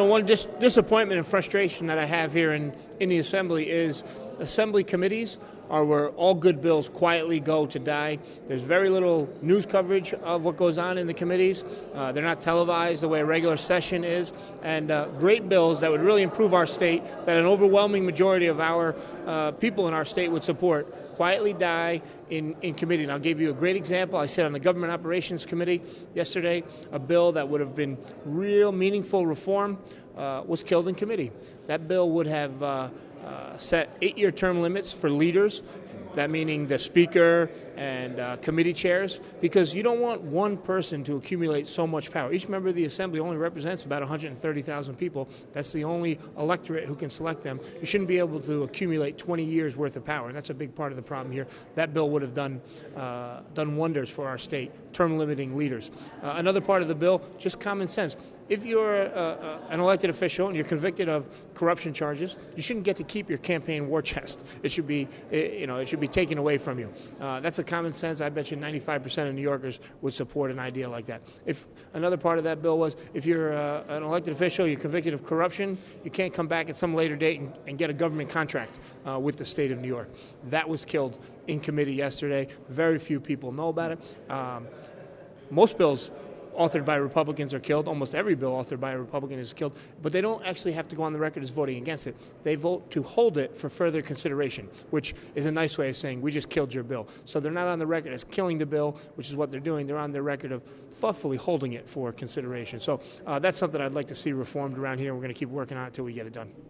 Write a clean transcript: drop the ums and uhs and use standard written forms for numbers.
One disappointment and frustration that I have here in the Assembly is Assembly committees are where all good bills quietly go to die. There's very little news coverage of what goes on in the committees. They're not televised the way a regular session is. And great bills that would really improve our state, that an overwhelming majority of our people in our state would support, quietly die in committee. And I'll give you a great example. I said on the Government Operations Committee yesterday, a bill that would have been real meaningful reform was killed in committee. That bill would have set 8-year term limits for leaders, that meaning the speaker and committee chairs, because you don't want one person to accumulate so much power. Each member of the Assembly only represents about 130,000 people. That's the only electorate who can select them. You shouldn't be able to accumulate 20 years worth of power, and that's a big part of the problem here. That bill would have done wonders for our state, term limiting leaders. Another part of the bill, just common sense. If you're an elected official and you're convicted of corruption charges, you shouldn't get to keep your campaign war chest. It should be, it should be taken away from you. That's a common sense. I bet you 95% of New Yorkers would support an idea like that. If another part of that bill was, if you're an elected official, you're convicted of corruption, you can't come back at some later date and get a government contract with the state of New York. That was killed in committee yesterday. Very few people know about it. Most bills authored by Republicans are killed. Almost every bill authored by a Republican is killed, but they don't actually have to go on the record as voting against it. They vote to hold it for further consideration, which is a nice way of saying we just killed your bill. So they're not on the record as killing the bill, which is what they're doing. They're on their record of thoughtfully holding it for consideration. So that's something I'd like to see reformed around here. We're going to keep working on it until we get it done.